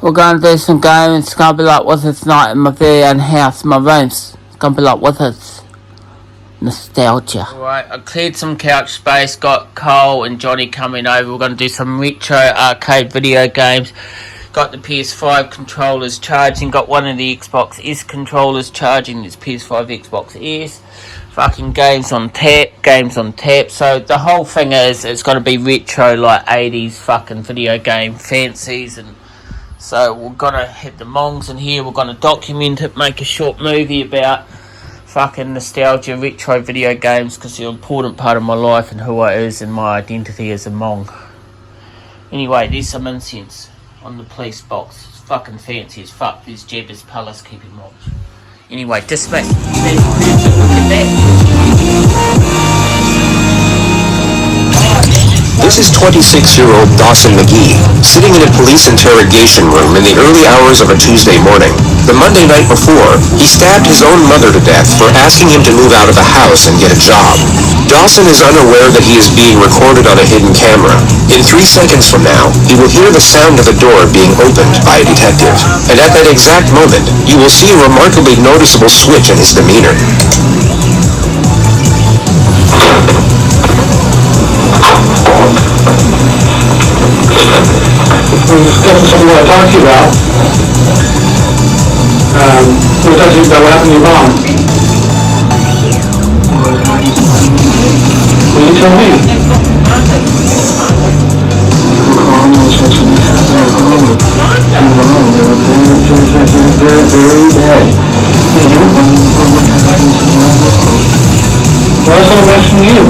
We're going to do some games. It's going to be like What's It's Night in my very own house, my rooms. It's going to be like What's It's Nostalgia. Alright, I cleared some couch space. Got Cole and Johnny coming over. We're going to do some retro arcade video games. Got the PS5 controllers charging. Got one of the Xbox S controllers charging. This PS5 Xbox S. Fucking games on tap. So the whole thing is, it's going to be retro, like 80s fucking video game fancies. And so we're going to have the Mongs in here. We're going to document it, make a short movie about fucking nostalgia, retro video games, because they're an important part of my life and who I is and my identity as a Mong. Anyway, there's some incense on the police box. It's fucking fancy as fuck. There's Jabba's palace keeping watch. Anyway, dismiss. Look at that. This is 26-year-old Dawson McGee, sitting in a police interrogation room in the early hours of a Tuesday morning. The Monday night before, he stabbed his own mother to death for asking him to move out of the house and get a job. Dawson is unaware that he is being recorded on a hidden camera. In 3 seconds from now, he will hear the sound of the door being opened by a detective. And at that exact moment, you will see a remarkably noticeable switch in his demeanor. There's something I want to talk to you about. We're talking about what happened to your mom. Will you tell me? Why is all that from you?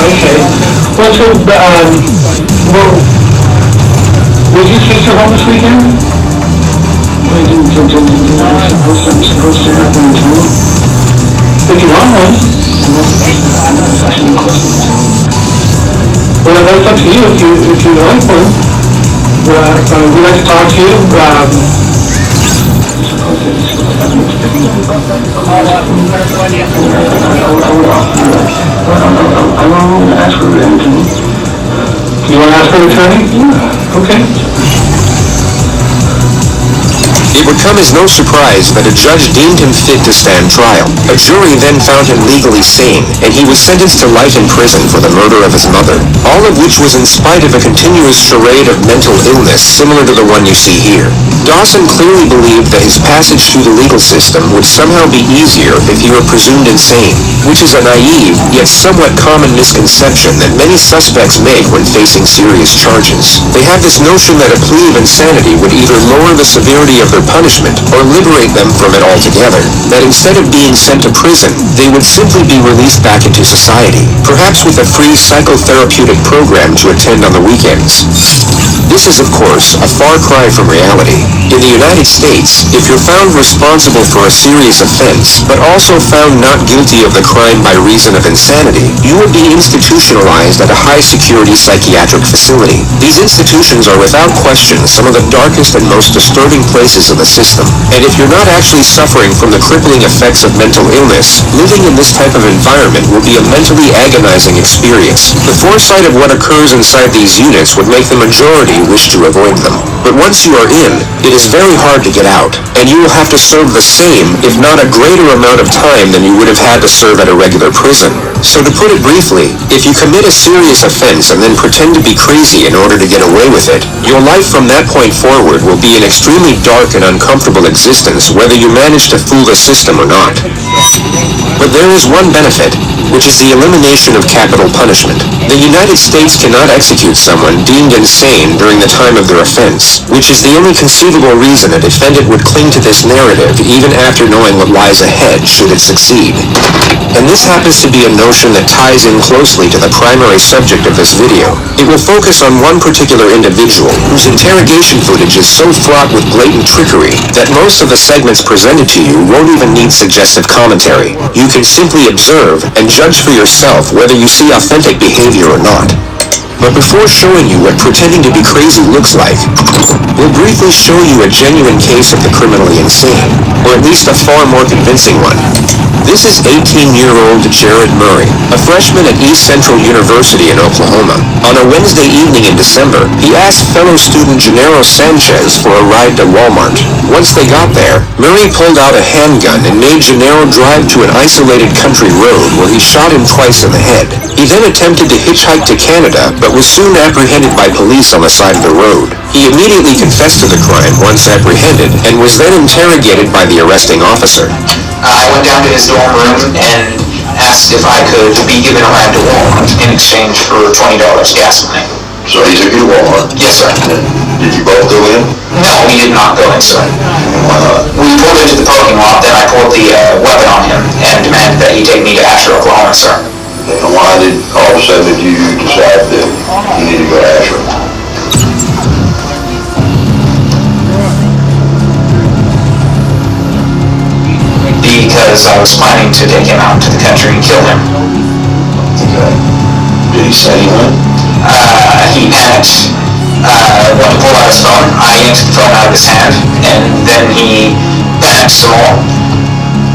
Okay. Well, so, was your sister home this weekend? Supposed to happen in town. If you want one. Well, that's up to you if you like one. We'd like to talk to you. I want to ask for an attorney. You want to ask for an attorney? Yeah. Okay. It would come as no surprise that a judge deemed him fit to stand trial. A jury then found him legally sane, and he was sentenced to life in prison for the murder of his mother, all of which was in spite of a continuous charade of mental illness similar to the one you see here. Dawson clearly believed that his passage through the legal system would somehow be easier if he were presumed insane, which is a naive yet somewhat common misconception that many suspects make when facing serious charges. They have this notion that a plea of insanity would either lower the severity of their punishment or liberate them from it altogether, that instead of being sent to prison, they would simply be released back into society, perhaps with a free psychotherapeutic program to attend on the weekends. This is, of course, a far cry from reality. In the United States, if you're found responsible for a serious offense, but also found not guilty of the crime by reason of insanity, you would be institutionalized at a high-security psychiatric facility. These institutions are without question some of the darkest and most disturbing places of the system. And if you're not actually suffering from the crippling effects of mental illness, living in this type of environment will be a mentally agonizing experience. The foresight of what occurs inside these units would make the majority wish to avoid them. But once you are in, it is very hard to get out, and you will have to serve the same, if not a greater amount of time than you would have had to serve at a regular prison. So to put it briefly, if you commit a serious offense and then pretend to be crazy in order to get away with it, your life from that point forward will be an extremely dark and uncomfortable existence, whether you manage to fool the system or not. But there is one benefit, which is the elimination of capital punishment. The United States cannot execute someone deemed insane during the time of their offense, which is the only conceivable reason a defendant would cling to this narrative even after knowing what lies ahead should it succeed. And this happens to be a notion that ties in closely to the primary subject of this video. It will focus on one particular individual whose interrogation footage is so fraught with blatant trickery that most of the segments presented to you won't even need suggestive commentary. You can simply observe and judge for yourself whether you see authentic behavior or not. But before showing you what pretending to be crazy looks like, we'll briefly show you a genuine case of the criminally insane, or at least a far more convincing one. This is 18-year-old Jared Murray, a freshman at East Central University in Oklahoma. On a Wednesday evening in December, he asked fellow student Gennaro Sanchez for a ride to Walmart. Once they got there, Murray pulled out a handgun and made Gennaro drive to an isolated country road where he shot him twice in the head. He then attempted to hitchhike to Canada, but was soon apprehended by police on the side of the road. He immediately confessed to the crime once apprehended and was then interrogated by the arresting officer. I went down to his dorm room and asked if I could be given a ride to Walmart in exchange for $20 gas money. So he took you to Walmart? Yes, sir. Did you both go in? No, we did not go in, sir. Why not? We pulled into the parking lot, then I pulled the weapon on him and demanded that he take me to Asher, Oklahoma, sir. And why did all of a sudden did you decide that you need to go to Asher? Because I was planning to take him out to the country and kill him. Okay. Did he say anything? He panicked, wanted to pull out his phone. I yanked the phone out of his hand, and then he panicked some more.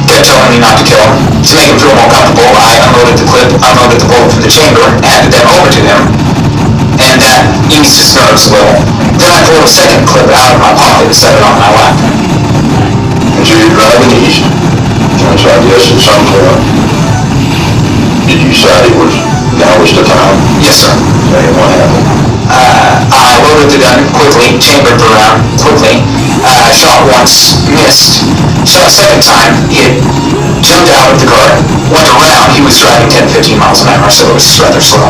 Kept telling me not to kill him. To make him feel more comfortable, I unloaded the bullet from the chamber, handed them over to him, and that eased his nerves a little. Then I pulled a second clip out of my pocket and set it on my lap. And so you're driving east. And so I guess at some point, did you decide now was the time? Yes, sir. And what happened? I loaded the gun quickly, chambered the round quickly, shot once, missed. Shot a second time, he had jumped out of the car, went around, he was driving 10-15 miles an hour, so it was rather slow.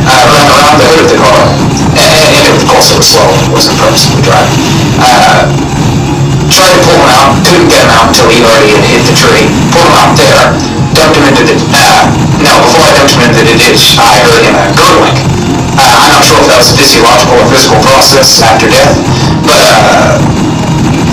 Ran around the hood of the car, and it was also slow, it wasn't purposefully driving. Tried to pull him out, couldn't get him out until he already had hit the tree. Pulled him out there, dumped him into the, before I dumped him into the ditch, I heard him gurgling. I'm not sure if that was a physiological or physical process after death, but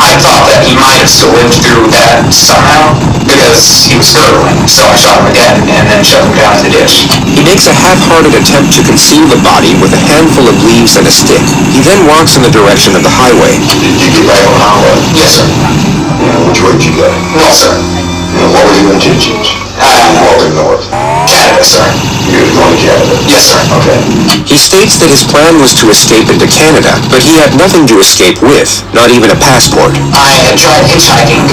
I thought that he might have still lived through that somehow, because he was gurgling, so I shot him again and then shoved him down in the ditch. He makes a half-hearted attempt to conceal the body with a handful of leaves and a stick. He then walks in the direction of the highway. Did you get back on the highway? Yes, sir. Which way did you go? North, sir. What were your intentions? Walking north. Canada, sir. You were going to Canada? Yes, sir. Okay. He states that his plan was to escape into Canada, but he had nothing to escape with, not even a passport. I had tried hitchhiking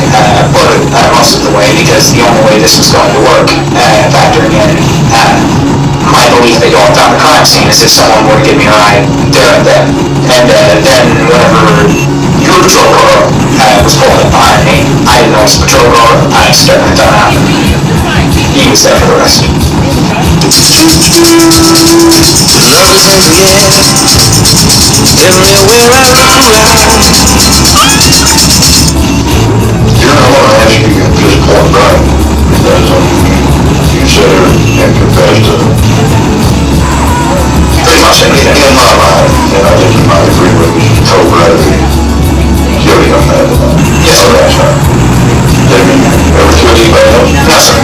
most of the way because the only way this was going to work, factoring in my belief that y'all found the crime scene, is if someone were to give me a ride there and then. And then whenever your patrol car was pulling up behind me, I didn't know it was a patrol car, I accidentally thought out. He was there for the rest. You're not going to ask you at this point, right? Because you said and confessed to Pretty much anything. in my mind, and I think you might agree with me, told Brad that guilty on that. Yes, sir. That's right. Did you ever kill anybody else? No, sir.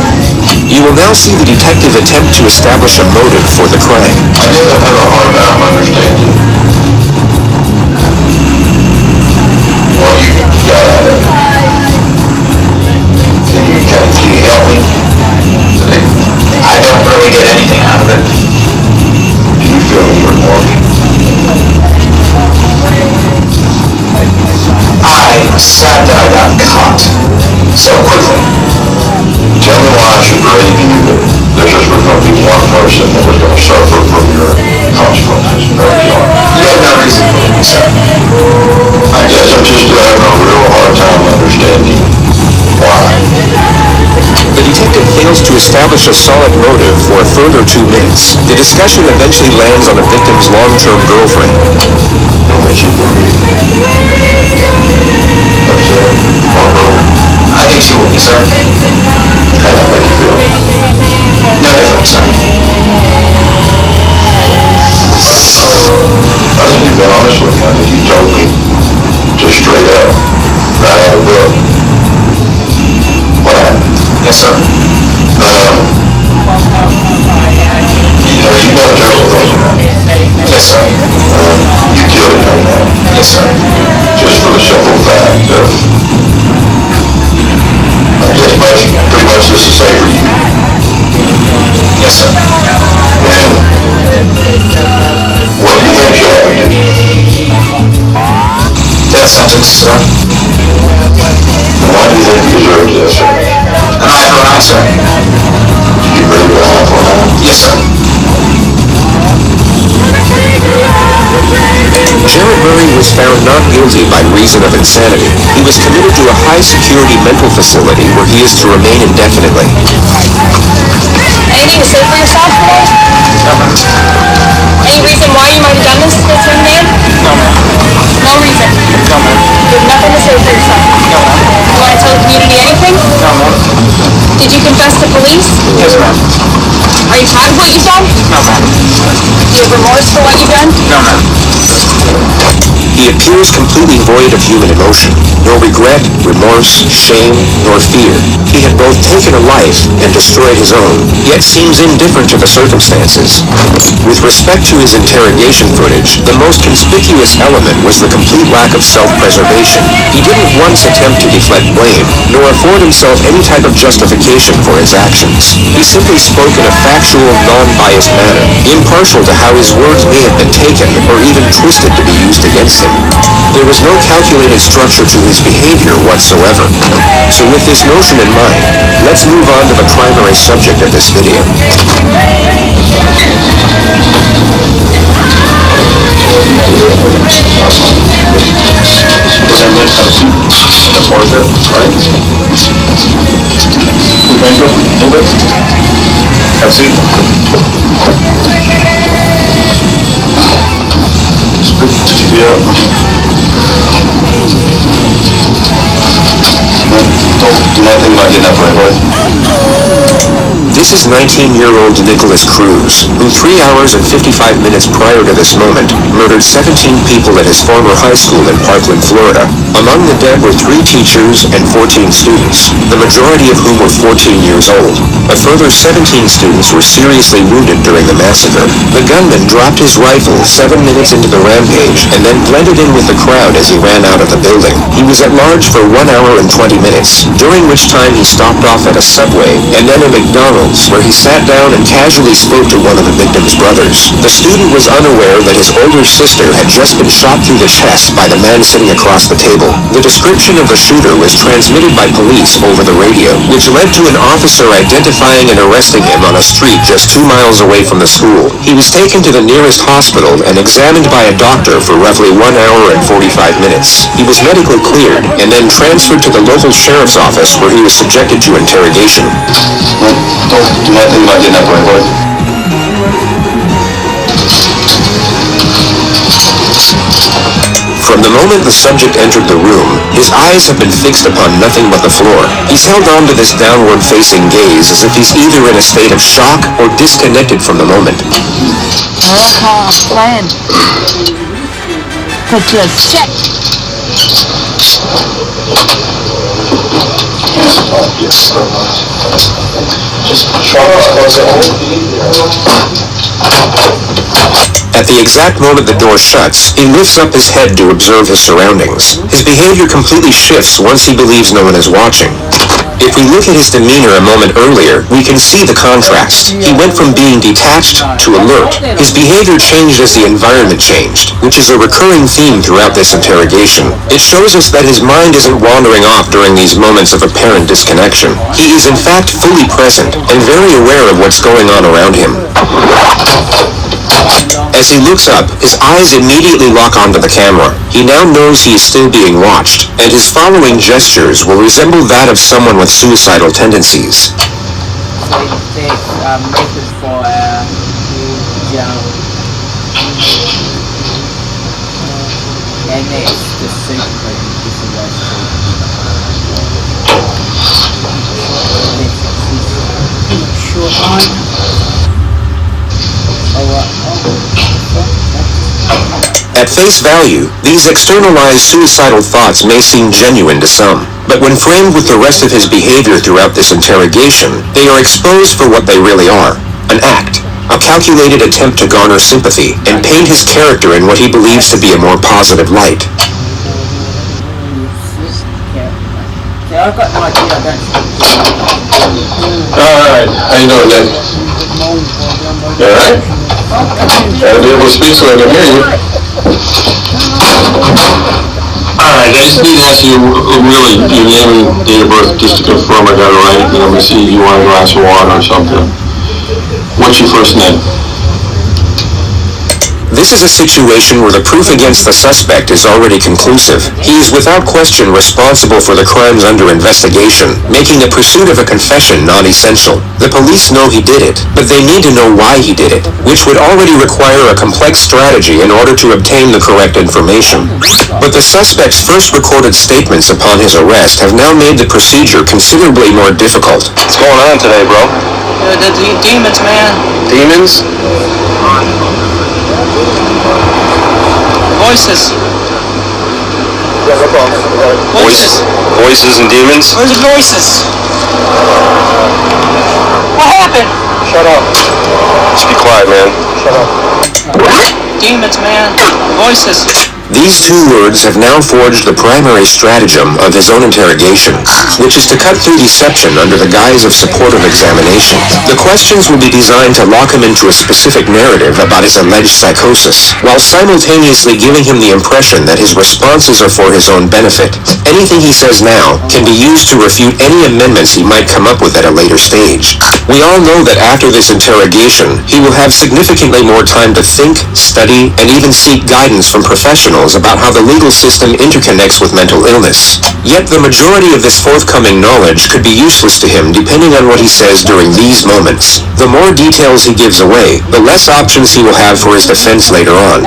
You will now see the detective attempt to establish a motive for the crime. I guess I have a hard time understanding what you got out of it. Can you help me? I don't really get anything out of it. Do you feel any remorse? I sad that I got caught so quickly. Tell me why I should believe you that there's just going to be one person that was going to suffer from your consequences. You have no reason to believe me, sir. I guess I'm just having a real hard time understanding why. The detective fails to establish a solid motive for a further 2 minutes. The discussion eventually lands on the victim's long-term girlfriend. Don't make you believe. That's I think she will be, sir. how that make you feel. No different, sir. I think you've been honest with me. I think you told me just straight up, right out of the book, what happened. Yes, sir. You know, you got a terrible resume. Yes, Yes, sir. You killed a young man. Yes, sir. Just for the simple fact of, I guess pretty much this is safe for you. Yes, sir. And what do you think you ought to do? Death sentence, sir. And why do you think you deserve this? An eye for an eye, sir. You bring it on for now? Yes, sir. Jared Murray was found not guilty by reason of insanity. He was committed to a high-security mental facility where he is to remain indefinitely. Anything to say for yourself today? Any reason why you might have done this young man? No, ma'am. No reason. No, ma'am. You have nothing to say for yourself. No, ma'am. You want to tell the community anything? No, ma'am. Did you confess to police? Yes, ma'am. Are you proud of what you've done? No, ma'am. Do you have remorse for what you've done? No, ma'am. He appears completely void of human emotion. No regret, remorse, shame, nor fear. He had both taken a life and destroyed his own, yet seems indifferent to the circumstances. With respect to his interrogation footage, the most conspicuous element was the complete lack of self-preservation. He didn't once attempt to deflect blame, nor afford himself any type of justification for his actions. He simply spoke in a factual, non-biased manner, impartial to how his words may have been taken or even twisted to be used against him. There was no calculated structure to his behavior whatsoever. So with this notion in mind, let's move on to the primary subject of this video. Do not think about getting up right away. This is 19-year-old Nicholas Cruz, who 3 hours and 55 minutes prior to this moment murdered 17 people at his former high school in Parkland, Florida. Among the dead were 3 teachers and 14 students, the majority of whom were 14 years old. A further 17 students were seriously wounded during the massacre. The gunman dropped his rifle 7 minutes into the rampage and then blended in with the crowd as he ran out of the building. He was at large for 1 hour and 20 minutes, during which time he stopped off at a Subway and then a McDonald's, where he sat down and casually spoke to one of the victim's brothers. The student was unaware that his older sister had just been shot through the chest by the man sitting across the table. The description of the shooter was transmitted by police over the radio, which led to an officer identifying and arresting him on a street just 2 miles away from the school. He was taken to the nearest hospital and examined by a doctor for roughly 1 hour and 45 minutes. He was medically cleared and then transferred to the local sheriff's office, where he was subjected to interrogation. Do not think about getting up right away. From the moment the subject entered the room, his eyes have been fixed upon nothing but the floor. He's held on to this downward-facing gaze as if he's either in a state of shock or disconnected from the moment. Plan. Put your check. At the exact moment the door shuts, he lifts up his head to observe his surroundings. His behavior completely shifts once he believes no one is watching. If we look at his demeanor a moment earlier, we can see the contrast. He went from being detached to alert. His behavior changed as the environment changed, which is a recurring theme throughout this interrogation. It shows us that his mind isn't wandering off during these moments of apparent disconnection. He is in fact fully present and very aware of what's going on around him. As he looks up, his eyes immediately lock onto the camera. He now knows he is still being watched, and his following gestures will resemble that of someone with suicidal tendencies. At face value, these externalized suicidal thoughts may seem genuine to some, but when framed with the rest of his behavior throughout this interrogation, they are exposed for what they really are, an act. a calculated attempt to garner sympathy and paint his character in what he believes to be a more positive light. I've got no idea, I don't. Alright, how you doing, Nick? You alright? Gotta be able to speak so I can hear you. Alright, I just need to ask you really your name and date of birth just to confirm I got it right. And I'm gonna see if you want a glass of water or something. What's your first name? This is a situation where the proof against the suspect is already conclusive. He is without question responsible for the crimes under investigation, making the pursuit of a confession non-essential. The police know he did it, but they need to know why he did it, which would already require a complex strategy in order to obtain the correct information. But the suspect's first recorded statements upon his arrest have now made the procedure considerably more difficult. What's going on today, bro? The demons, man. Demons? Voices. Voices and demons? Where's the voices? What happened? Shut up. Just be quiet, man. Shut up. Demons, man. Voices. These two words have now forged the primary stratagem of his own interrogation, which is to cut through deception under the guise of supportive examination. The questions will be designed to lock him into a specific narrative about his alleged psychosis, while simultaneously giving him the impression that his responses are for his own benefit. Anything he says now can be used to refute any amendments he might come up with at a later stage. We all know that after this interrogation, he will have significantly more time to think, study, and even seek guidance from professionals about how the legal system interconnects with mental illness. Yet the majority of this forthcoming knowledge could be useless to him depending on what he says during these moments. The more details he gives away, the less options he will have for his defense later on.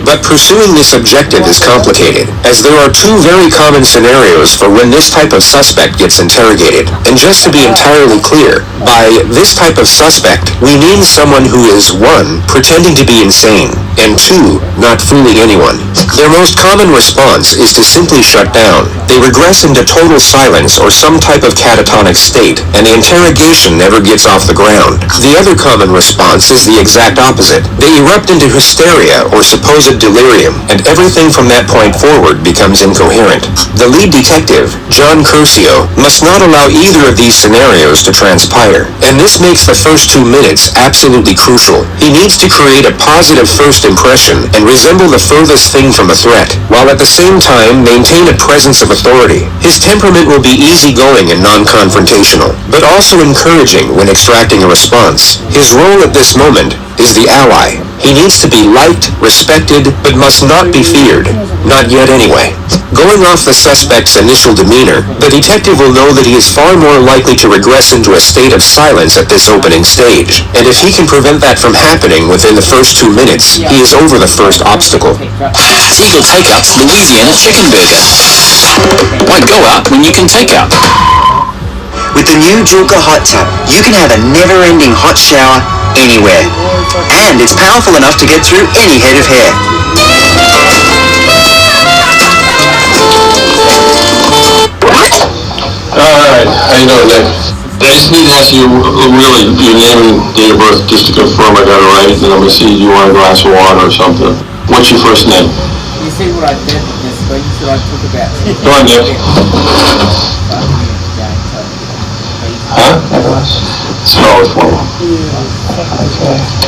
But pursuing this objective is complicated, as there are two very common scenarios for when this type of suspect gets interrogated. And just to be entirely clear, by this type of suspect, we mean someone who is 1. Pretending to be insane, and 2. Not fooling anyone. Their most common response is to simply shut down. They regress into total silence or some type of catatonic state, and the interrogation never gets off the ground. The other common response is the exact opposite. They erupt into hysteria or supposed delirium, and everything from that point forward becomes incoherent. The lead detective, John Curcio, must not allow either of these scenarios to transpire, and this makes the first 2 minutes absolutely crucial. He needs to create a positive first impression and resemble the furthest thing from a threat, while at the same time maintain a presence of authority. His temperament will be easygoing and non-confrontational, but also encouraging when extracting a response. His role at this moment is the ally. He needs to be liked, respected, but must not be feared. Not yet anyway. Going off the suspect's initial demeanor, the detective will know that he is far more likely to regress into a state of silence at this opening stage, and if he can prevent that from happening within the first 2 minutes, he is over the first obstacle. Eagle Takeout's Louisiana Chicken Burger. Why go out when you can take out? With the new Julka hot tub, you can have a never-ending hot shower anywhere. And it's powerful enough to get through any head of hair. Alright, how you doing, Nick? I just need to ask you really your name and date of birth just to confirm I got it right, and I'm gonna see if you want a glass of water or something. What's your first name? You see what I did with this week, so I took about... Go on, Nick. Huh? Spell it for me.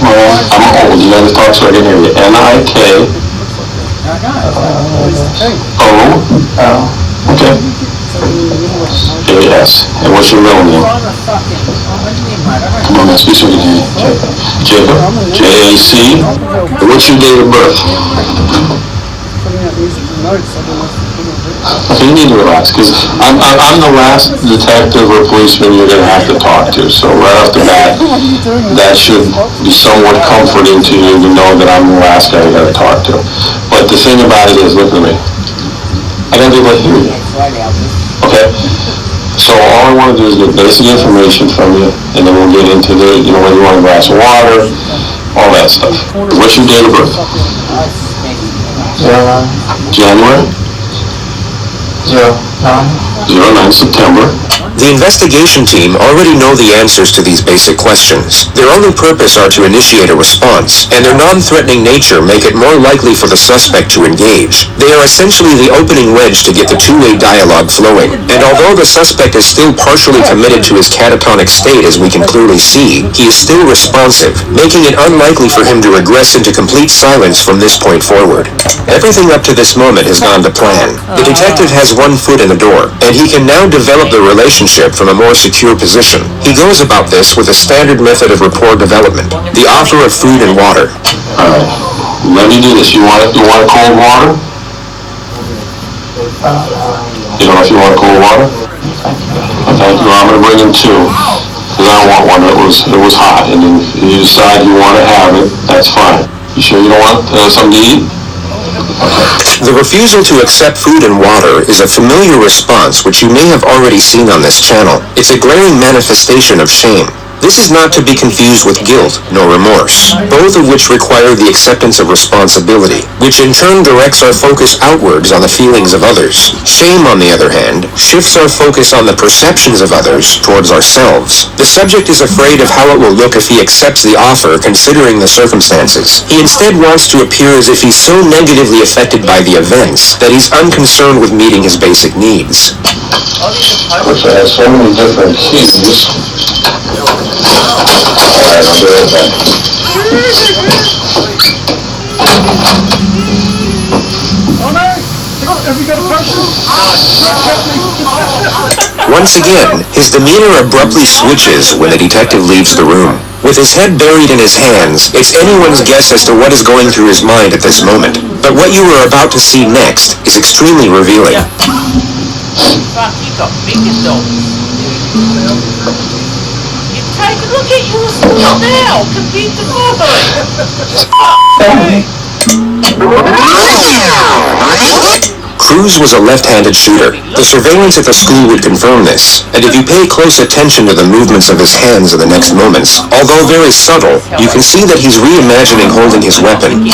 Come on, I'm old, you gotta talk so I can hear you. N-I-K. O. Okay. J-S. And what's your middle name? Come on, let's speak so we can hear you. Jacob. J-A-C. And what's your date of birth? Okay, you need to relax, because I'm the last detective or policeman you're going to have to talk to, so right off the bat, that should be somewhat comforting to you to know that I'm the last guy you got to talk to. But the thing about it is, look at me, I got to be able to hear you, okay? So all I want to do is get basic information from you, and then we'll get into the, whether you want a glass of water, all that stuff. What's your date of birth? January? 09 September. The investigation team already know the answers to these basic questions. Their only purpose are to initiate a response, and their non-threatening nature make it more likely for the suspect to engage. They are essentially the opening wedge to get the two-way dialogue flowing, and although the suspect is still partially committed to his catatonic state as we can clearly see, he is still responsive, making it unlikely for him to regress into complete silence from this point forward. Everything up to this moment has gone to plan. The detective has one foot in the door, and he can now develop the relationship from a more secure position. He goes about this with a standard method of rapport development, the offer of food and water. Alright, let me do this. You want cold water? You don't know if you want cold water? Thank you. I'm going to bring in two. Because I don't want one that was hot. And then if you decide you want to have it, that's fine. You sure you don't want something to eat? The refusal to accept food and water is a familiar response which you may have already seen on this channel. It's a glaring manifestation of shame. This is not to be confused with guilt nor remorse, both of which require the acceptance of responsibility, which in turn directs our focus outwards on the feelings of others. Shame, on the other hand, shifts our focus on the perceptions of others towards ourselves. The subject is afraid of how it will look if he accepts the offer considering the circumstances. He instead wants to appear as if he's so negatively affected by the events that he's unconcerned with meeting his basic needs. Which I have so many different keys. Alright, I'll do it then. Once again, his demeanor abruptly switches when the detective leaves the room. With his head buried in his hands, it's anyone's guess as to what is going through his mind at this moment. But what you are about to see next is extremely revealing. Fuck, you got fingers though. You take a look at yours now, compared to mine. Cruz was a left-handed shooter. The surveillance at the school would confirm this, and if you pay close attention to the movements of his hands in the next moments, although very subtle, you can see that he's reimagining holding his weapon.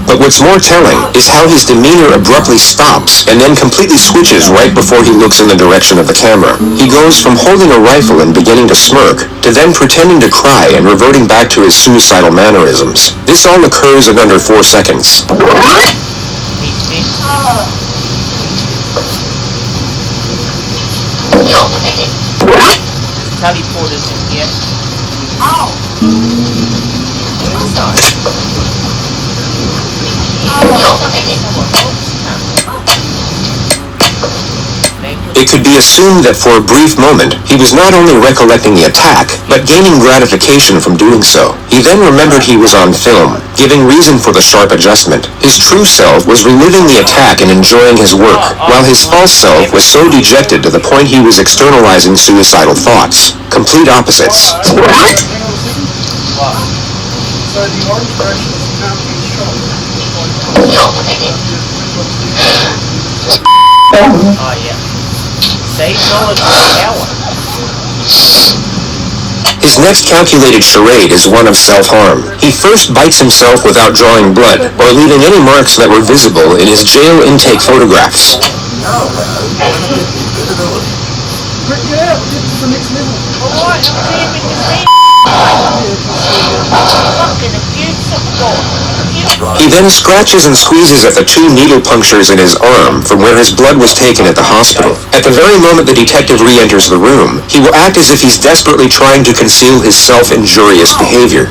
But what's more telling is how his demeanor abruptly stops and then completely switches right before he looks in the direction of the camera. He goes from holding a rifle and beginning to smirk to then pretending to cry and reverting back to his suicidal mannerisms. This all occurs in under 4 seconds. Teleporters in here. It could be assumed that for a brief moment, he was not only recollecting the attack, but gaining gratification from doing so. He then remembered he was on film, giving reason for the sharp adjustment. His true self was reliving the attack and enjoying his work, while his false self was so dejected to the point he was externalizing suicidal thoughts. Complete opposites. So the orange version is now being shown. Oh yeah. Save knowledge for power. His next calculated charade is one of self-harm. He first bites himself without drawing blood, or leaving any marks that were visible in his jail intake photographs. He then scratches and squeezes at the 2 needle punctures in his arm from where his blood was taken at the hospital. At the very moment the detective re-enters the room, he will act as if he's desperately trying to conceal his self-injurious behavior.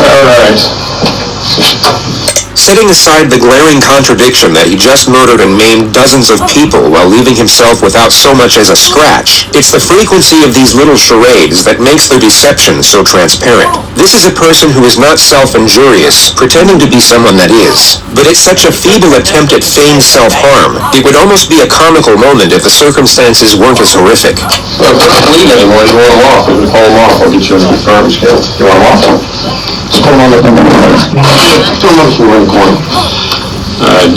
Alright. Setting aside the glaring contradiction that he just murdered and maimed dozens of people while leaving himself without so much as a scratch, it's the frequency of these little charades that makes their deception so transparent. This is a person who is not self-injurious, pretending to be someone that is. But it's such a feeble attempt at feigned self-harm, it would almost be a comical moment if the circumstances weren't as horrific. Well, if they're clean anymore, you want them off. If you pull them off, I'll get you a new garbage can. You want them off? Just put them on the corner. Put them on the corner.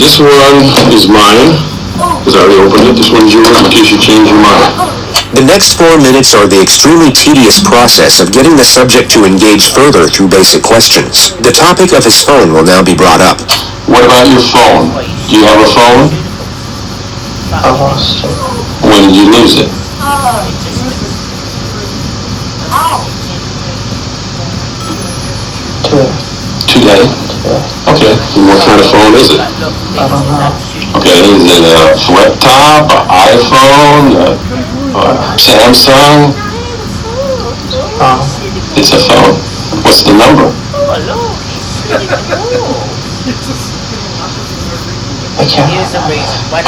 This one is mine, because I already opened it. This one's yours in case you change your mind. The next 4 minutes are the extremely tedious process of getting the subject to engage further through basic questions. The topic of his phone will now be brought up. What about your phone? Do you have a phone? I lost it. When did you lose it? Today? Okay. And what kind of phone is it? I don't know. Okay, is it a flip top, an iPhone, a Samsung? It's a phone. What's the number? I can't.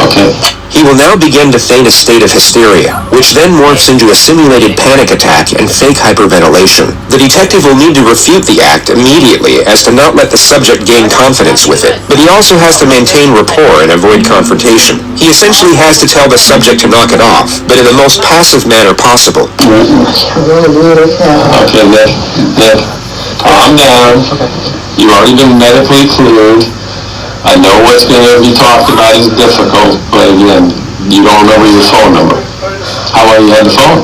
Okay. He will now begin to feign a state of hysteria, which then morphs into a simulated panic attack and fake hyperventilation. The detective will need to refute the act immediately as to not let the subject gain confidence with it, but he also has to maintain rapport and avoid confrontation. He essentially has to tell the subject to knock it off, but in the most passive manner possible. Okay, Nick, calm down. You've already been medically cleared. I know what's going to be talked about is difficult, but again, you don't remember your phone number. How long you had the phone?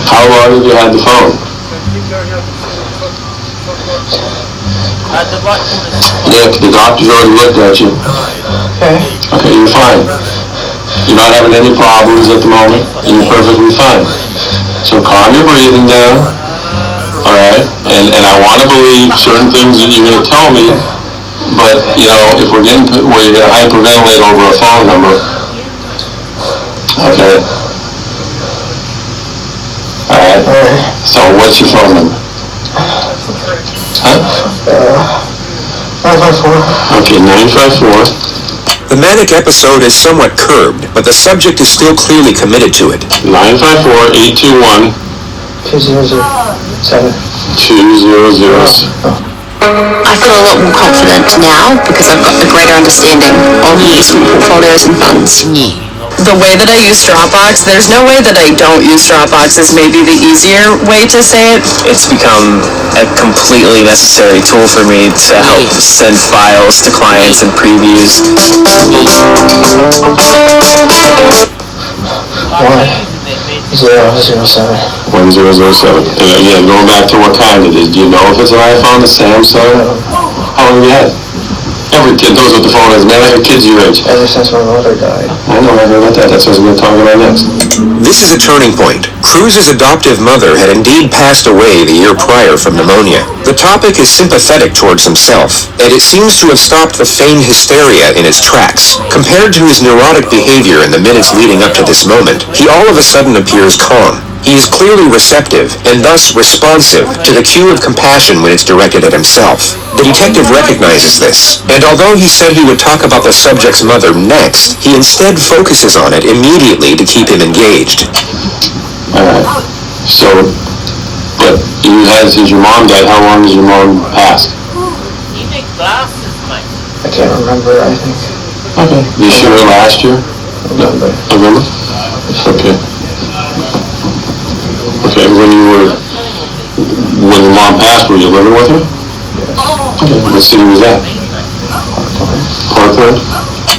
How long have you had the phone? Nick, the doctor's already looked at you. Okay, you're fine. You're not having any problems at the moment, and you're perfectly fine. So calm your breathing down, all right? And I want to believe certain things that you're going to tell me, but, you know, if we're getting to where you're going to hyperventilate over a phone number, okay? All right? So what's your phone number? Huh? 954. Okay, 954. The manic episode is somewhat curbed, but the subject is still clearly committed to it. 954-821. 2007. 2007. I feel a lot more confident now because I've got a greater understanding of investment portfolios and funds. The way that I use Dropbox, there's no way that I don't use Dropbox is maybe the easier way to say it. It's become a completely necessary tool for me to help send files to clients and previews. 1007. 1007. And again, going back to what kind it is, do you know if it's an iPhone, a Samsung? How long have you had? Every kid knows what the phone is, man. I have kids your age. Ever since my mother died. I know, I heard about that. That's what I'm going to talk about next. This is a turning point. Cruz's adoptive mother had indeed passed away the year prior from pneumonia. The topic is sympathetic towards himself, and it seems to have stopped the feigned hysteria in its tracks. Compared to his neurotic behavior in the minutes leading up to this moment, he all of a sudden appears calm. He is clearly receptive, and thus responsive, to the cue of compassion when it's directed at himself. The detective recognizes this, and although he said he would talk about the subject's mother next, he instead focuses on it immediately to keep him engaged. Alright. So, but you had since your mom died, how long has your mom passed? I can't remember, I think. Okay. This year or last year? November. November? Okay. Okay, when your mom passed, were you living with her? Okay, what city was that? Parkland?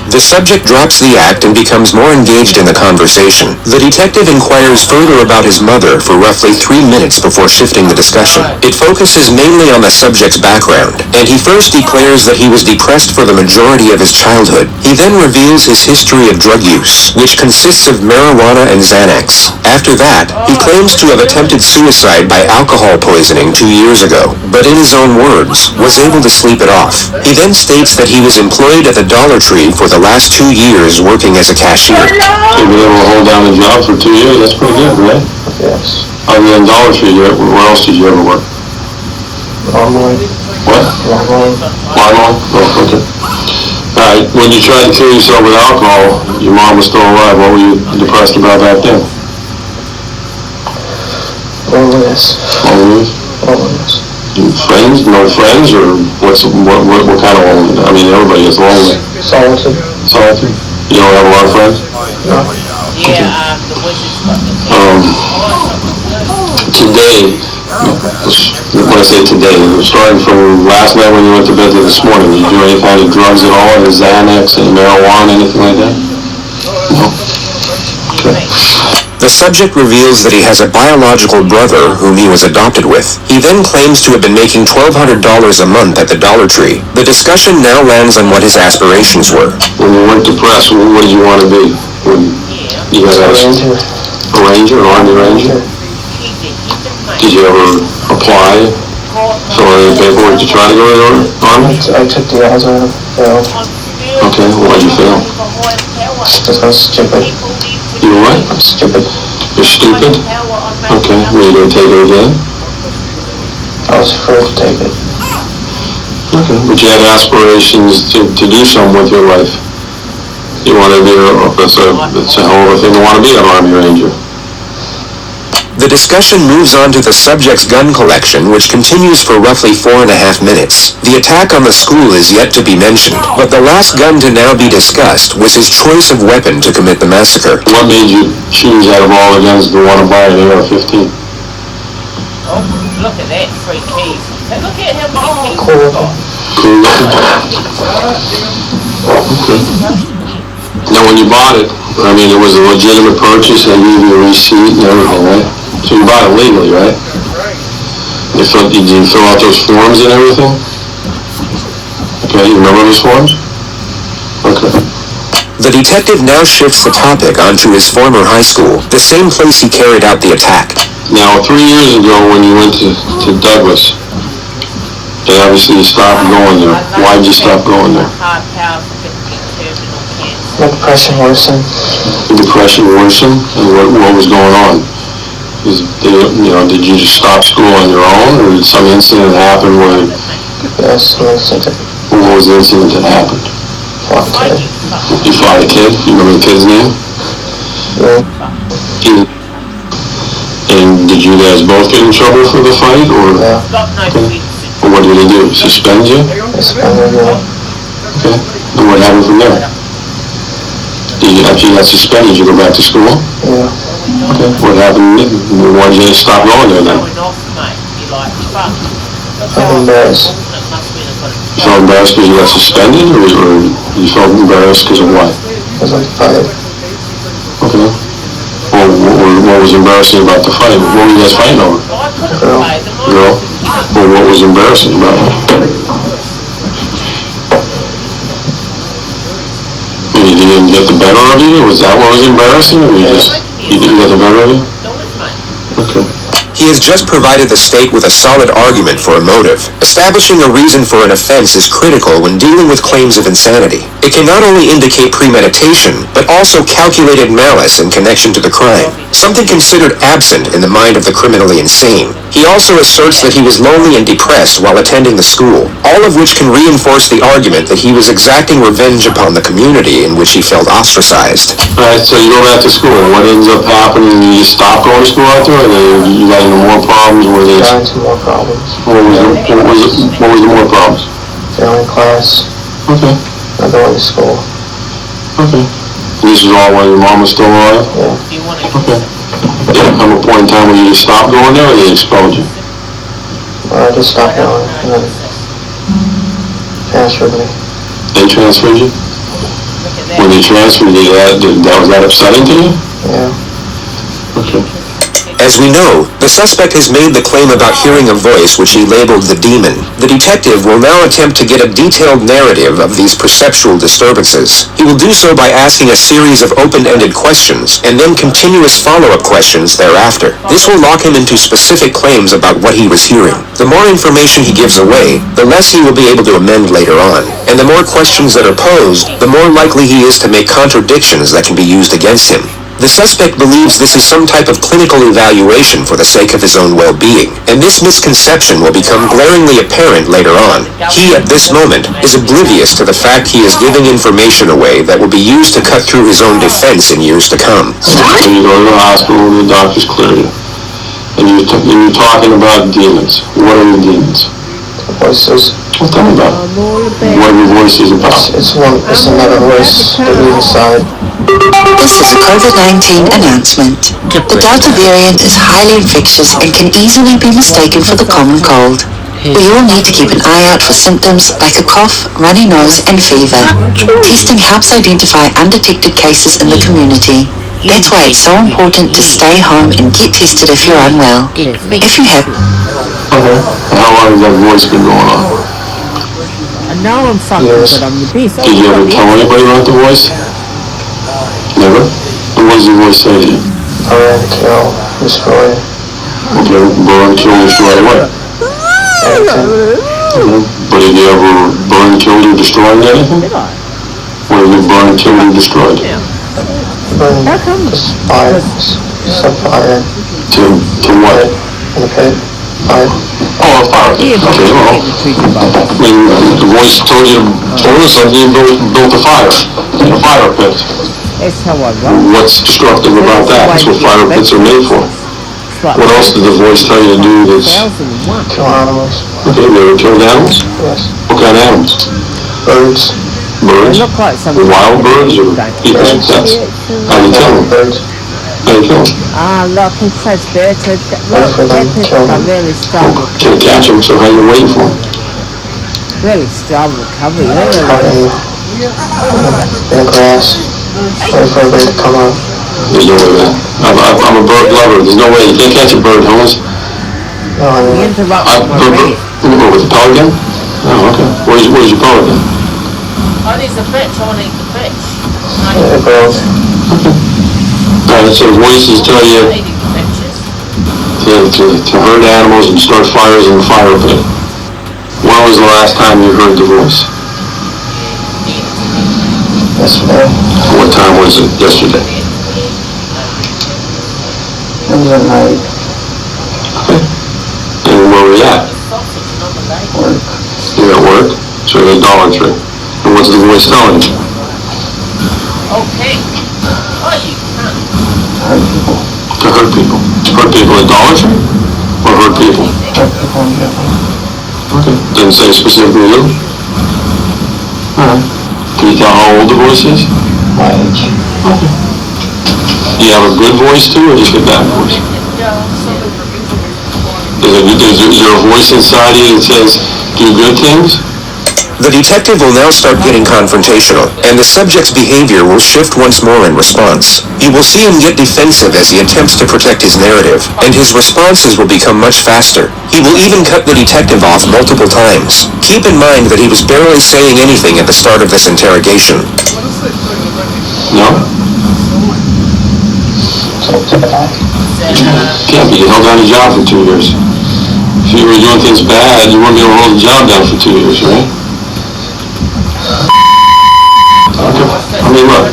The subject drops the act and becomes more engaged in the conversation. The detective inquires further about his mother for roughly 3 minutes before shifting the discussion. It focuses mainly on the subject's background, and he first declares that he was depressed for the majority of his childhood. He then reveals his history of drug use, which consists of marijuana and Xanax. After that, he claims to have attempted suicide by alcohol poisoning 2 years ago, but in his own words, was able to sleep it off. He then states that he was employed at the Dollar Tree for the last 2 years working as a cashier. You've been able to hold down a job for 2 years, that's pretty good, right? Yes. Other than Dollar Tree, where else did you ever work? Longmore. What? Longmore. Longmore? Oh, okay. Alright, when you tried to kill yourself with alcohol, your mom was still alive. What were you depressed about back then? Loneliness. Loneliness? Loneliness. Friends? No friends? Or what kind of loneliness? I mean, everybody gets lonely. Solitude. Solitude? You don't have a lot of friends? No. Today, When I say today, starting from last night when you went to bed to this morning, did you do any kind of drugs at all, any Xanax, any marijuana, anything like that? No? Okay. The subject reveals that he has a biological brother whom he was adopted with. He then claims to have been making $1,200 a month at the Dollar Tree. The discussion now lands on what his aspirations were. When you weren't depressed, what did you want to be? You had a ranger, an army ranger? Did you ever apply for any paperwork to try to go to the army? I took the odds on it, failed. Okay, why'd you fail? Because I was stupid. You were what? I'm stupid. You're stupid? Okay, were you going to take it again? I was afraid to take it. Okay, but you had aspirations to do something with your life. You want to be it's a hell of a thing to want to be an Army Ranger. The discussion moves on to the subject's gun collection, which continues for roughly 4.5 minutes. The attack on the school is yet to be mentioned, but the last gun to now be discussed was his choice of weapon to commit the massacre. What made you choose out of all the guns to want to buy an AR-15? Oh, look at that, 3 keys. Look at how many keys Cool. Cool looking. Okay. Now when you bought it, I mean, it was a legitimate purchase, they gave you a receipt and everything, right? So you bought it legally, right? Did you fill out those forms and everything? Okay, you remember those forms? Okay. The detective now shifts the topic onto his former high school, the same place he carried out the attack. Now, 3 years ago when you went to Douglas, and obviously you stopped going there. Why did you stop going there? My depression worsened. The depression worsened? And what was going on? Did you just stop school on your own, or did some incident happen where... Yes, an incident. What was the incident that happened? Fought a kid. You fought a kid? You remember the kid's name? Yeah. And did you guys both get in trouble for the fight, or... Yeah. Okay. Well, what did they do? Suspend you? They suspended me. Okay. And what happened from there? After you got suspended, you go back to school? Yeah. Okay. What happened? Why did you stop going there then? I'm embarrassed. You felt embarrassed because you got suspended, or you felt embarrassed because of what? Because of the fight. Okay. Well, what was embarrassing about the fight? What were you guys fighting over? Girl. Girl? Well, what was embarrassing about it? You didn't get the better of you? Was that what was embarrassing? Or you didn't get the better of you? Okay. He has just provided the state with a solid argument for a motive. Establishing a reason for an offense is critical when dealing with claims of insanity. It can not only indicate premeditation, but also calculated malice in connection to the crime, something considered absent in the mind of the criminally insane. He also asserts that he was lonely and depressed while attending the school, all of which can reinforce the argument that he was exacting revenge upon the community in which he felt ostracized. Alright, so you go back to school. What ends up happening? You stop going to school out there, or you got into more problems? Got into more problems. What was the more problems? Failing class. Okay. Not going to school. Okay. This is all while your mom was still alive? Yeah. Okay. At a point in time when you just stopped going there, or they expelled you? Well, I just stopped going and then transferred me. They transferred you? When they transferred you, was that upsetting to you? Yeah. Okay. As we know, the suspect has made the claim about hearing a voice which he labeled the demon. The detective will now attempt to get a detailed narrative of these perceptual disturbances. He will do so by asking a series of open-ended questions, and then continuous follow-up questions thereafter. This will lock him into specific claims about what he was hearing. The more information he gives away, the less he will be able to amend later on. And the more questions that are posed, the more likely he is to make contradictions that can be used against him. The suspect believes this is some type of clinical evaluation for the sake of his own well-being, and this misconception will become glaringly apparent later on. He, at this moment, is oblivious to the fact he is giving information away that will be used to cut through his own defense in years to come. So you go to the hospital and the doctors clear you, and you're talking about demons. What are the demons? Voices. Well, tell me about it. What your voice is about. It's another voice that we inside. This is a COVID-19 announcement. The Delta variant is highly infectious and can easily be mistaken for the common cold. We all need to keep an eye out for symptoms like a cough, runny nose, and fever. Testing helps identify undetected cases in the community. That's why it's so important to stay home and get tested if you're unwell. If you have... Okay. How long has that voice been going on? And now I'm fucking good on the beast. Did you ever tell anybody about the voice? Never? And what does the voice say to you? Burn, kill, destroy. Okay, burn, kill, destroy what? But have you ever burned, killed, or destroyed anything? What have you burned, killed, or destroyed? Burn, fire, set fire. To what? In the pit, fire. Oh, a fire pit. Okay, well, I mean, the voice told us that you built a fire in a fire pit. What's destructive about that? That's what fire pits are made for. What else did the voice tell you to do that's... Kill animals. Okay, you ever killed animals? Yes. What kind of animals? Birds. Birds? Wild birds or people's pets? How do you kill them? Birds. How do you kill them? Look, it says better. Look, better are really strong. Can't catch them, so how you waiting for them? Really strong recovery. Cutting in the grass. Wait for a bird to come up. There's no way, man. I'm a bird lover. There's no way. You can't catch a bird, Holmes. No, I mean... With With the pelican? Oh, okay. Where's your pelican? Oh, there's a fish. I want to eat the fish. It grows. Okay. Alright, so voices tell you to hurt animals and start fires in the fire pit. When was the last time you heard the voice? Yesterday. What time was it yesterday? It was at night. Okay. And where were you at? Work. You're at work? So you're at Dollar Tree. And what's the voice telling you? Okay. Hurt people. To hurt people. Hurt people at Dollar Tree? Or hurt people? Hurt people in general. Okay. Didn't say specifically you? Alright. Can you tell how old the voice is? My age. Okay. Do you have a good voice too, or just a bad voice? Is there a voice inside you that says, do good things? The detective will now start getting confrontational, and the subject's behavior will shift once more in response. You will see him get defensive as he attempts to protect his narrative, and his responses will become much faster. He will even cut the detective off multiple times. Keep in mind that he was barely saying anything at the start of this interrogation. No? Can't be. You held down a job for 2 years. If you were doing things bad, you wouldn't be able to hold the job down for 2 years, right? Okay. I mean, look.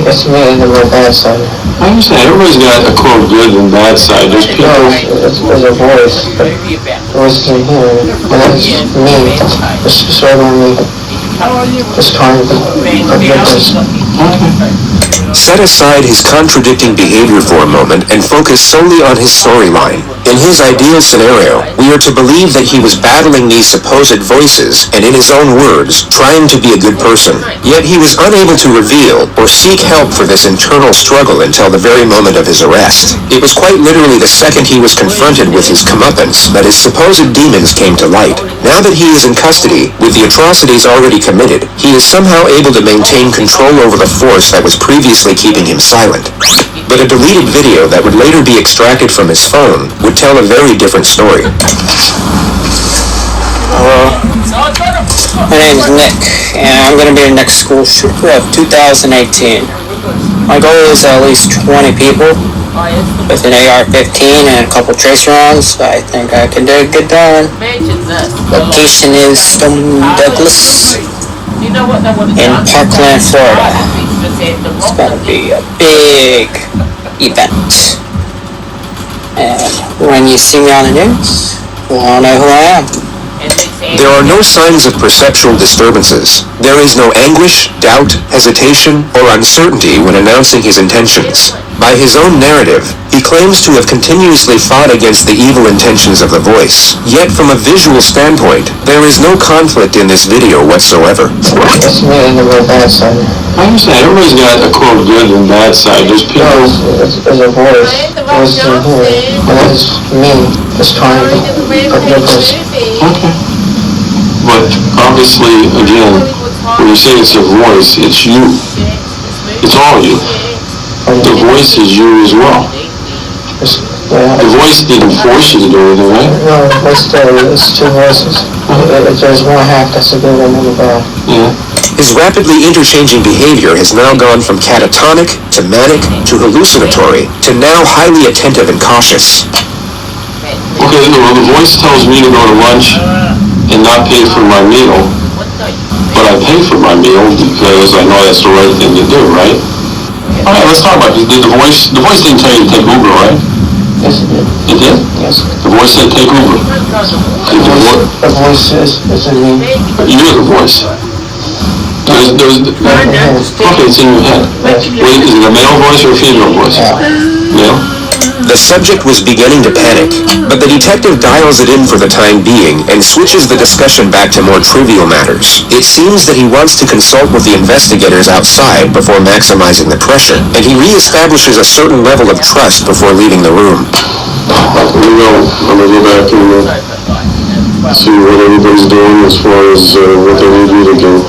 It's me and the real bad side. I understand. Everybody's got a quote good and bad side. There's people. There's a voice, but the voice isn't here. And that's me. Just serving me. Just trying to get this. Set aside his contradicting behavior for a moment and focus solely on his storyline. In his ideal scenario, we are to believe that he was battling these supposed voices and, in his own words, trying to be a good person. Yet he was unable to reveal or seek help for this internal struggle until the very moment of his arrest. It was quite literally the second he was confronted with his comeuppance that his supposed demons came to light. Now that he is in custody, with the atrocities already committed, he is somehow able to maintain control over the force that was previously keeping him silent. But a deleted video that would later be extracted from his phone would tell a very different story. Hello, my name is Nick, and I'm going to be your next school shooter of 2018. My goal is at least 20 people with an AR-15 and a couple tracer rounds. I think I can do a good done. Location is Stone Douglas in Parkland, Florida. It's going to be a big event. And when you see me on the news, you'll all know who I am. There are no signs of perceptual disturbances. There is no anguish, doubt, hesitation, or uncertainty when announcing his intentions. By his own narrative, he claims to have continuously fought against the evil intentions of the voice. Yet from a visual standpoint, there is no conflict in this video whatsoever. That's me and the bad side. I understand. Everybody's got a quote good and bad side. There's people. No, it's a voice in here, and that's me just trying to forgive us. Okay. But obviously, again, when you say it's a voice, it's you. It's all you. The voice is you as well. The voice didn't force you to do anything, right? No, it's two voices. If there's one half that's a good one and a bad. Yeah. His rapidly interchanging behavior has now gone from catatonic to manic to hallucinatory to now highly attentive and cautious. Okay, well, the voice tells me to go to lunch and not pay for my meal, but I pay for my meal because I know that's the right thing to do, right? All right, let's talk about it. The voice didn't tell you to take Uber, right? Yes, it did. It did? Yes. The voice said take Uber. The voice is in me. You're the voice. Okay, it's in your head. Wait, is it a male voice or a female voice? Male? The subject was beginning to panic, but the detective dials it in for the time being and switches the discussion back to more trivial matters. It seems that he wants to consult with the investigators outside before maximizing the pressure, and he reestablishes a certain level of trust before leaving the room. I'm gonna go back and see what everybody's doing as far as what they need you to do.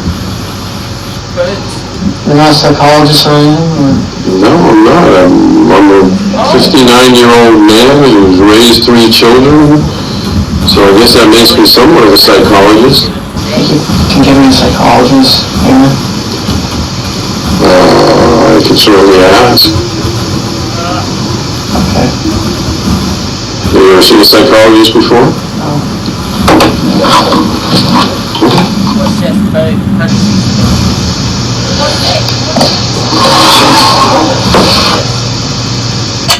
You're not a psychologist or anything? No, I'm not. I'm a 59-year-old man who's raised 3 children, so I guess that makes me somewhat of a psychologist. You can give me a psychologist, Aaron? I could certainly ask. Okay. Have you ever seen a psychologist before?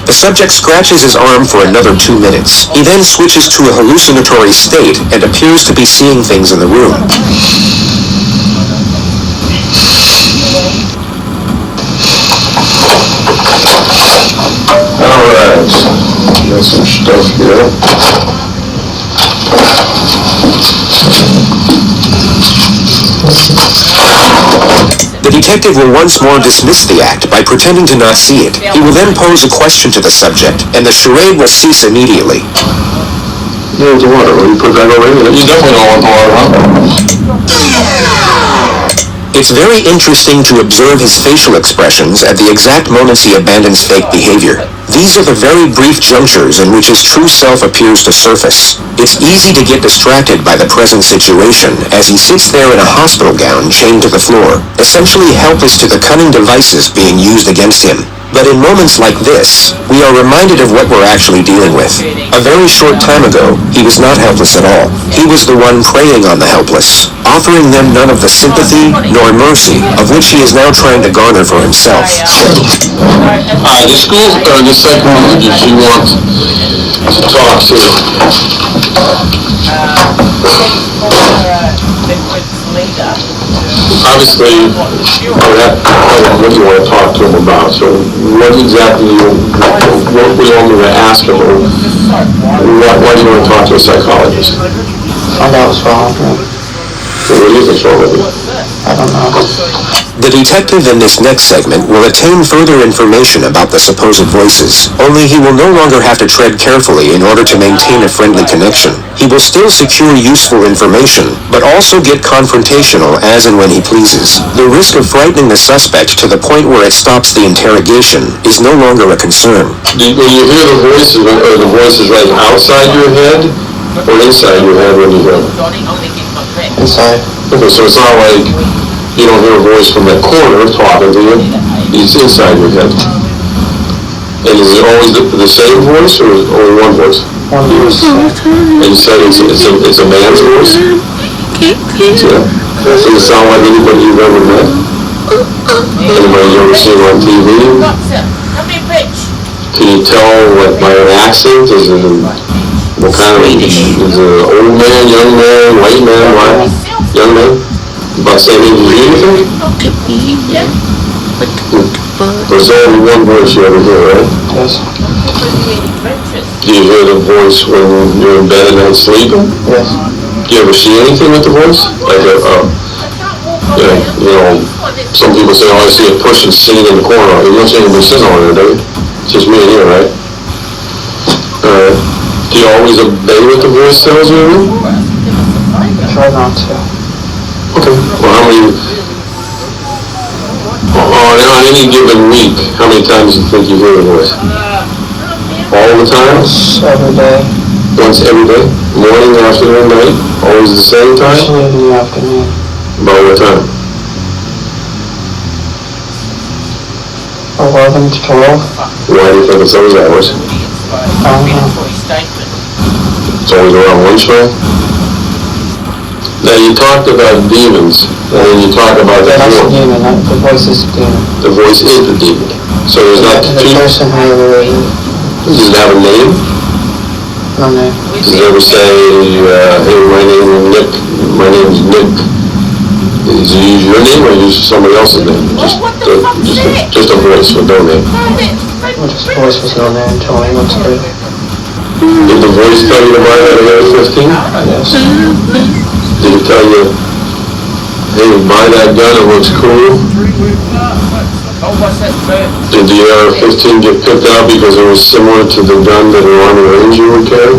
The subject scratches his arm for another 2 minutes. He then switches to a hallucinatory state and appears to be seeing things in the room. Alright, got some stuff here. The detective will once more dismiss the act by pretending to not see it. He will then pose a question to the subject, and the charade will cease immediately. Here's the water. Will you put that over here? You definitely don't want the water, huh? It's very interesting to observe his facial expressions at the exact moments he abandons fake behavior. These are the very brief junctures in which his true self appears to surface. It's easy to get distracted by the present situation as he sits there in a hospital gown chained to the floor, essentially helpless to the cunning devices being used against him. But in moments like this, we are reminded of what we're actually dealing with. A very short time ago, he was not helpless at all. He was the one preying on the helpless, offering them none of the sympathy nor mercy of which he is now trying to garner for himself. The school, the psychologist you want to talk to. Obviously, what do you want to talk to him about? So what exactly what do you want me to ask him? Or why do you want to talk to a psychologist? Find out what's wrong with me. What do you think's wrong with you? I don't know. The detective in this next segment will attain further information about the supposed voices, only he will no longer have to tread carefully in order to maintain a friendly connection. He will still secure useful information, but also get confrontational as and when he pleases. The risk of frightening the suspect to the point where it stops the interrogation is no longer a concern. When you hear the voices, are the voices right outside your head or inside your head when you hear them? Inside. Okay, so it's not like you don't hear a voice from that corner talking to you. It's inside your head. And is it always the same voice or only one voice? One voice. And you said it's a man's voice? Yeah. Does it sound like anybody you've ever met? Anybody you've ever seen on TV? Can you tell, like, by an accent? Is it what kind of, is it an old man, young man, white man? about saying, did you hear anything? There's only one voice you ever hear, right? Yes. Do you hear the voice when you're in bed at night sleeping? Yes. Do you ever see anything with the voice? Like yeah, you know, some people say, oh, I see a person sitting in the corner. You don't see anybody sitting over there, do you? It's just me and you, right? Alright. Do you always obey what the voice tells you? Try not to. Okay. Well, how many... on any given week, how many times do you think you hear the voice? All the time? Once every day. Once every day? Morning, afternoon, night? Always the same time? Usually in the afternoon. About what time? 11 to 12. Why do you think it's those hours? I don't know. It's always around lunchtime? Now, you talked about demons, and then you talk about the That's a voice. demon. The voice is a demon. The voice is the demon. So there's not The two... person has Does it have a name? no name. Does it ever say, hey, my name's Nick. Is it use your name or use somebody else's name? Just a voice with no name. Just voice with no name telling me what to do. Did the voice tell you to buy that AR-15? Yes. Did it tell you, hey, buy that gun, it looks cool? Did the AR-15 get picked out because it was similar to the gun that an Army Ranger would carry?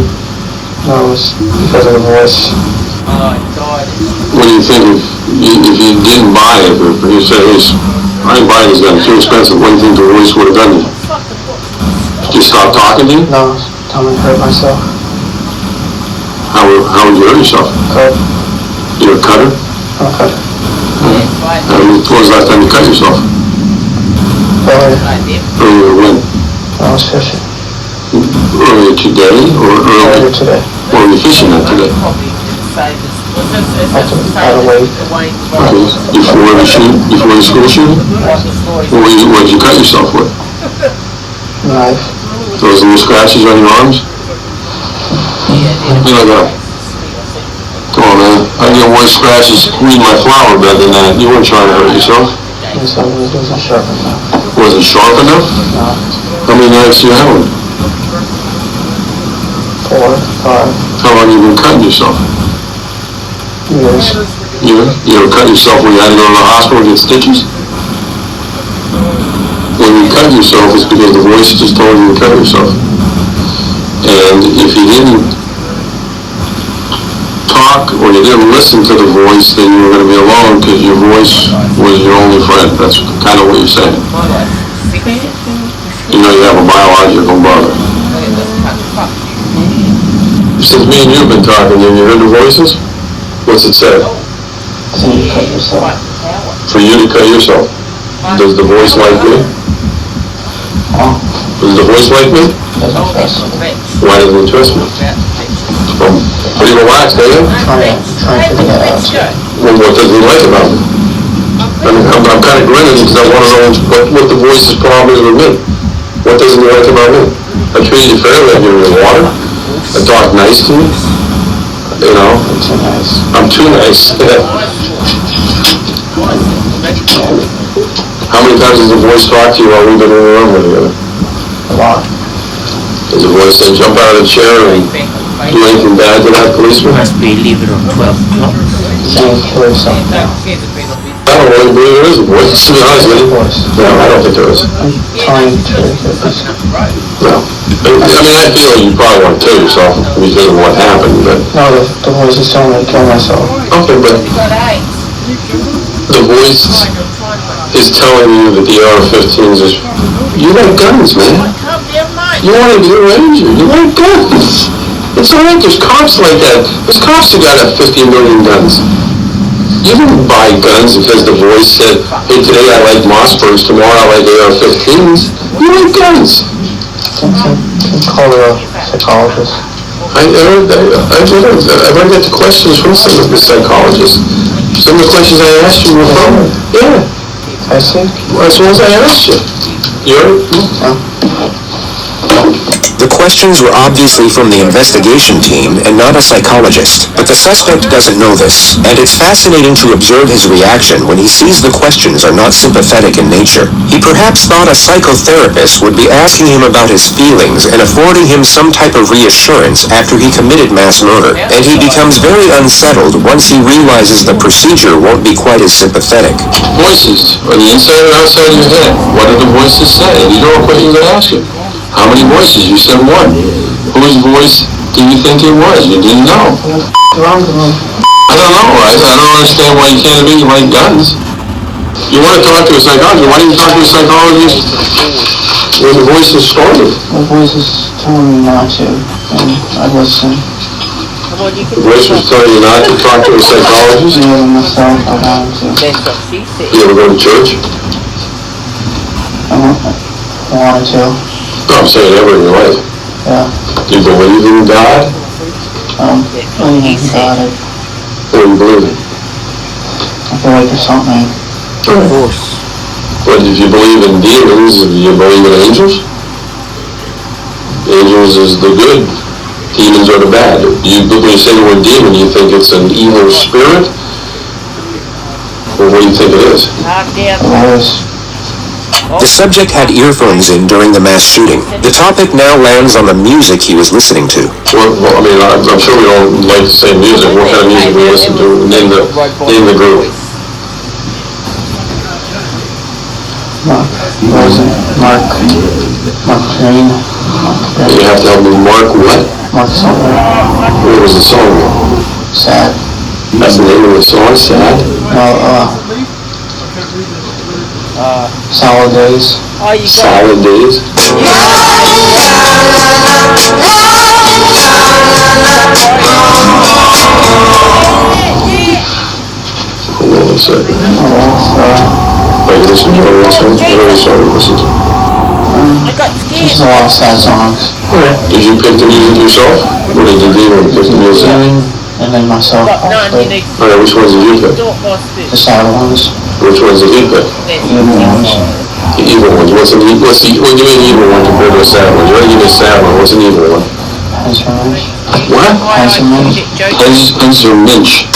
No, it was because of the voice. What do you think if you didn't buy it, if you said, hey, I ain't buying this gun, it's too expensive, what do you think the voice would have done to you? Did you stop talking to you? No, tell me to hurt myself. How would you hurt yourself? Cut. You're a cutter? I'm a cutter. When was the last time you cut yourself? Earlier when? I was fishing. Earlier today or Earlier today. Or were you fishing that today? Out of weight. Okay. Before the school shooting? What did you cut yourself with? Knife. Those little scratches on your arms? You know that. Come on, man. I get worse scratches reading my flower bed than that. You weren't trying to hurt yourself. It wasn't sharp enough. Wasn't sharp enough? No. How many knives do you have? 4, 5 How long have you been cutting yourself? years. You ever cut yourself when you had to go to the hospital and get stitches? When you cut yourself, it's because the voice just told you to cut yourself. And if you didn't talk or you didn't listen to the voice, then you were going to be alone because your voice was your only friend. That's kind of what you're saying. You know you have a biological brother. Since me and you have been talking, have you heard the voices? What's it say? So you cut yourself. For you to cut yourself. Does the voice like me? Does the voice like me? Doesn't trust me. Why doesn't it trust me? I'm pretty relaxed, ain't it? Trying to figure that out. Well, what does he like about me? I mean, I'm kind of grinning because I want to know what the voice's problem is with me. What doesn't he like about me? I treat you fairly, I give you water. I talk nice to you. You know? I'm too nice. I'm too nice. How many times has the voice talked to you while we've been in the room together? A lot. Does the voice say jump out of the chair and do anything bad to that policeman? Must be leave it on 12 o'clock. Saying kill yourself now. I don't really believe there is a voice, to be honest with you. No, I don't think there is. I'm trying to get this. No. I mean, I feel you probably want to kill yourself because of what happened, but... No, the voice is telling me to kill myself. Okay, but... The voice is telling you that the AR-15s is... You like guns, man. You want to be a ranger. You like guns. It's alright, there's cops like that. There's cops who got 50 million guns. You didn't buy guns because the voice said, hey, today I like Mossbergs, tomorrow I like AR-15s. You like guns. Can call her a psychologist. I read that the questions from some of the psychologists. Some of the questions I asked you were from. Yeah. I see. As well as I asked you. You heard it? No. The questions were obviously from the investigation team and not a psychologist, but the suspect doesn't know this, and it's fascinating to observe his reaction when he sees the questions are not sympathetic in nature. He perhaps thought a psychotherapist would be asking him about his feelings and affording him some type of reassurance after he committed mass murder, and he becomes very unsettled once he realizes the procedure won't be quite as sympathetic. Voices on the inside and outside of your head. What do the voices say? These are all questions I ask you. How many voices? You said one. Whose voice do you think it was? You didn't know. I don't know. I don't understand why you can't admit you like guns. You want to talk to a psychologist. Why didn't you talk to a psychologist when the voices started? The voices told me not to, and I listened. The voice was telling you not to talk to a psychologist? Yeah, myself, I wanted to. That's what she said. You ever go to church? I wanted to. No, I'm saying ever in your life. Yeah. Do you believe in God? Believe in God. What do you believe in? I feel like there's something. Of course. But if you believe in demons, do you believe in angels? Angels is the good. Demons are the bad. When you say the word demon, you think it's an evil spirit? Or what do you think it is? The subject had earphones in during the mass shooting. The topic now lands on the music he was listening to. Well, I mean, I'm sure we don't like the same music. What kind of music we listen to? Name the group. Mark Green. You have to help me. Mark what? Mark something. What was the song? Sad. That's the name of the song? Sad? No, Solid Days. Solid Days? Hold on a second. Like listen to all those songs? What other song you listen to? Just a lot of sad songs. Did you pick the music yourself? Or did you pick the music? And then myself. Alright, which ones did you pick? The sad ones. Which ones did he pick? The evil ones. The evil ones. What do you mean evil one compared to a sad one? You already give me a sad one. What's an evil one? Hensman. What? Hensman. Spencer Minch.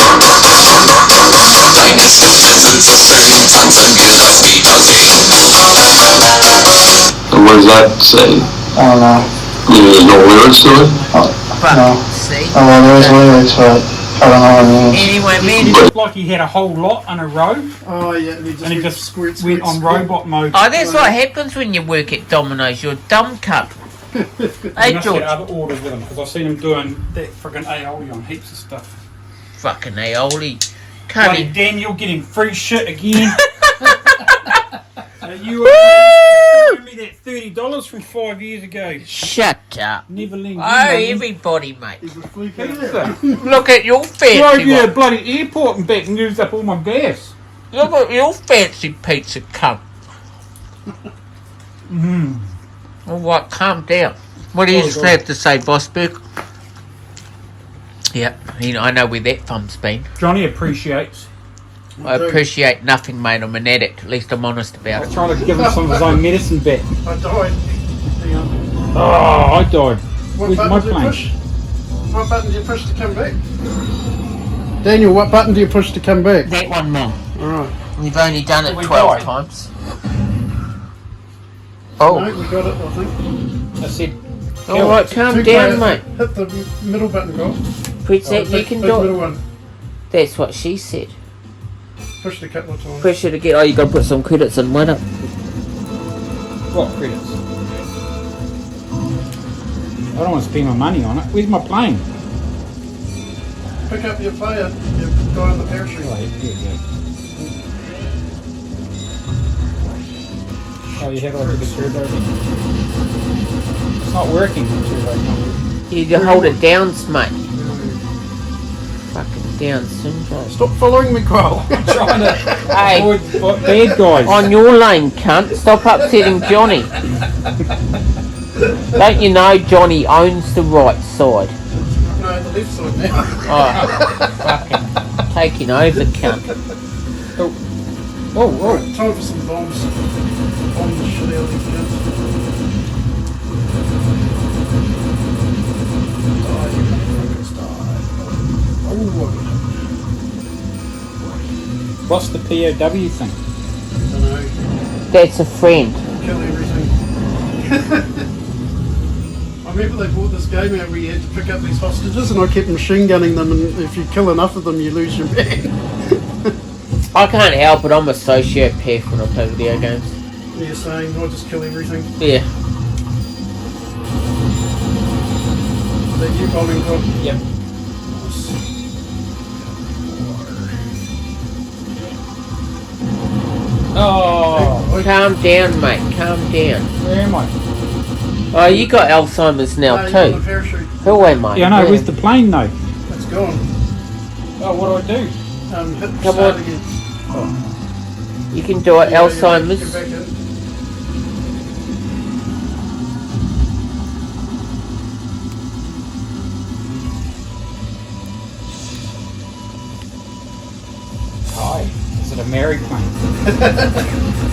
And what does that say? I don't know. There's no lyrics to it? No. Oh, well, there's lyrics, but I don't know what it means. Anyway, man. It looked like he had a whole lot in a row. Oh, yeah. And he just went on robot mode. Oh, that's what happens when you work at Domino's. You're a dumb cunt. Hey, must George. get other orders with him because I've seen him doing that friggin' aioli on heaps of stuff. Fucking aioli. Bloody Daniel getting free shit again. You owed me that $30 from 5 years ago. Shut up. Never lend you Oh, money. everybody, mate. Look Look at your fancy drove you to one. a bloody airport and back and used up all my gas. Look at your fancy pizza cunt. All right, calm down. What do you have to say, Bossberg? Yep, I know where that thumb's been. Johnny appreciates. I appreciate nothing, mate. I'm an addict. At least I'm honest about I'm it. trying to give him some of his own medicine back. I died. Hang on. Oh, I died. What Where's my button do you plane? push? What button do you push to come back? Daniel, what button do you push to come back? That one, Mom. Alright. We've only done it We 12 died. times. Oh. No, we got it, I think. I said, Alright, calm Two down, players. mate. Hit the middle button, go. Press that, you big, can big do middle it. one. That's what she said. Push the couple of times. Pressure to get. Oh, you gotta put some credits in, why not? what credits? I don't want to spend my money on it. Where's my plane? Pick up your player. Your guy in the parachute. Oh, here we go. Oh, you have like a turbo. It's not working. The turbo. You hold it down, mate. Fucking Down syndrome. Stop following me, Carl. I'm trying to Hey, avoid bad guys. on your lane, cunt. Stop upsetting Johnny. Don't you know Johnny owns the right side? No, the left side now. Oh, fucking taking over, cunt. Oh, Right, time for some bombs. Bomb the shit out of these kids. What's the POW thing? I don't know. That's a friend. Kill everything. I remember they brought this game out where you had to pick up these hostages, and I kept machine gunning them, and if you kill enough of them, you lose your man. I can't help it, I'm a sociopath when I play video games. You're saying I'll just kill everything? Yeah. Is that you bombing, Rob? Yep. Oh, calm down, mate. Calm down. Where am I? Oh, you got Alzheimer's now No, too. you're on the parachute. Who am I? Yeah, I know. Where's the plane though? It's gone. Oh, what do I do? Hit Come start on. again. You can do it, Yeah, Alzheimer's. get back in. Hi. Is it a Mary plane?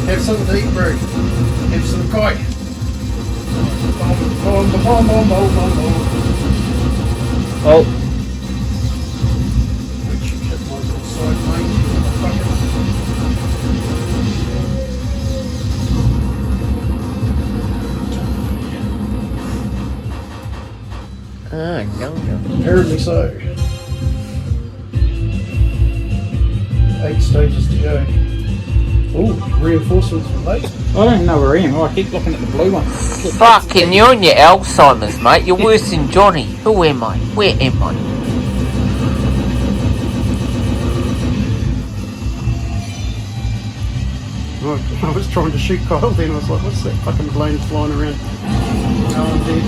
Have something to eat, bro. Have some kite. Bomb, bomb, bomb, bomb, bomb, bomb, bomb. Oh. Which hit my little side, mate. Fuck Ah, no. it. Apparently so. 8 stages to go. Ooh, reinforcements were late. I don't know where I am. Oh, I keep looking at the blue one. Fucking, you're on your Alzheimer's, mate. You're worse than Johnny. Who am I? Where am I? I was trying to shoot Kyle then. I was like, what's that fucking plane flying around? No, I'm dead.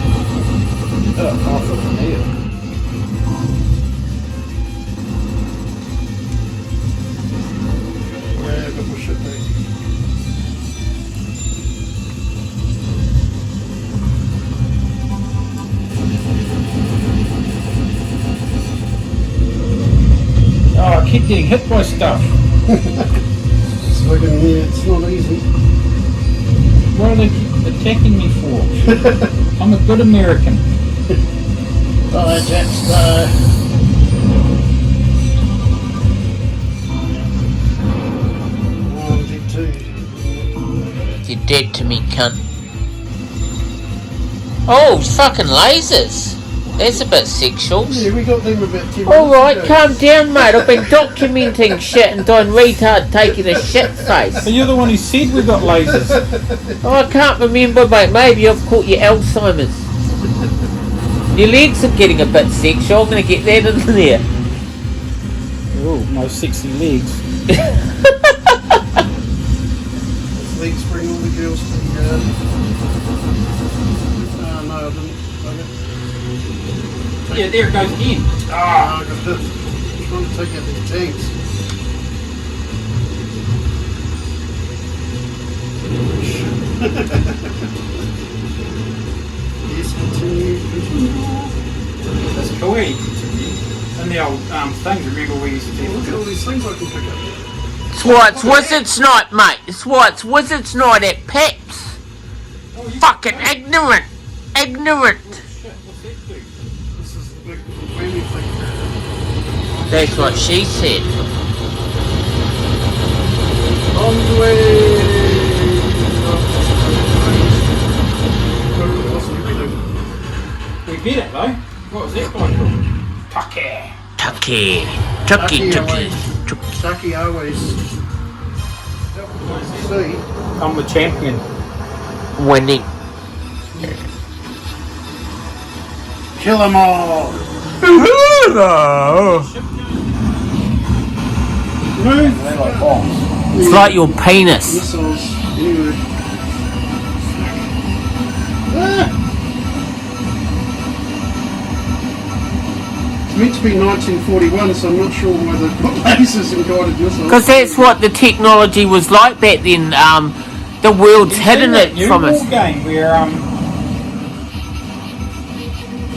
Yeah, I've got my shit back. Oh, I keep getting hit by stuff. It's fucking, yeah, it's not easy. What are they keep attacking me for? I'm a good American. Bye, Jack's You're dead to me, cunt. Oh, fucking lasers. That's a bit sexual. Yeah, we got them about 10 Alright, minutes ago. calm down, mate. I've been documenting shit and doing retard taking a shit face. But you're the one who said we got lasers. Oh, I can't remember, mate. Maybe I've caught your Alzheimer's. Your legs are getting a bit sexual. I'm going to get that in there. Oh, my sexy legs. His legs bring all the girls to the yard. No, I didn't. Yeah, there it goes again. I got hit. I'm trying to take out these tanks. Yes, continue. That's cool. Where you continue. And the old things, remember we used to do. Look at all these things I can pick up. It's why it's Wizard's Night, mate. It's why it's Wizard's Night at Pep's. Fucking ignorant. Ignorant. This is the big whammy thing. That's what she said. On the way. We beat it though. What was that guy called? Tucky. Tucky. Tucky. Tucky. Tucky always. See. I'm the champion. Winning. Kill them all. It's like your penis. Missiles. Anyway. It's meant to be 1941, so I'm not sure why they put lasers and guided missiles. Because that's what the technology was like back then. The world's hidden it from us. Game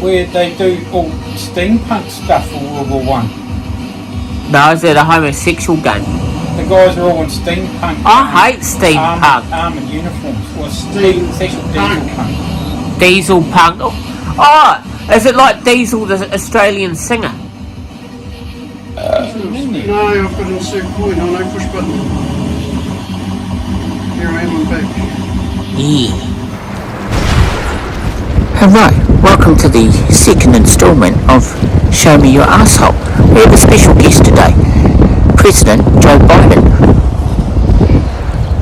where they do all steampunk stuff for World War One. No, is it a homosexual game? The guys are all in steampunk. I hate steampunk. Armored uniforms. Or steampunk. Diesel punk. Oh, is it like Diesel, the Australian singer? No, I've got an insert coin on, no push button. Here I am, I'm back. Yeah. Alright, welcome to the second instalment of Show Me Your Asshole. We have a special guest today, President Joe Biden.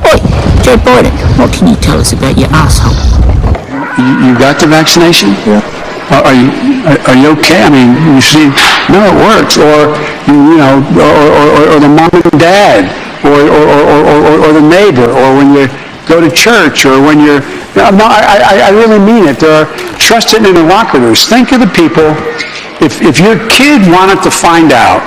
Oi, Joe Biden, what can you tell us about your asshole? You got the vaccination? Yeah. Are you okay? I mean, you see, no, it works. Or the mom and dad, or the neighbor, or when you go to church, or when you're. No, I really mean it. Trust it in the interlocutors. Think of the people. If your kid wanted to find out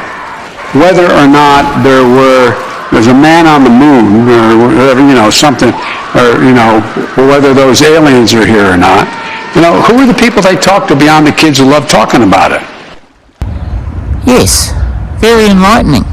whether or not there's a man on the moon, or whatever, something, or whether those aliens are here or not. Who are the people they talk to beyond the kids who love talking about it? Yes, very enlightening.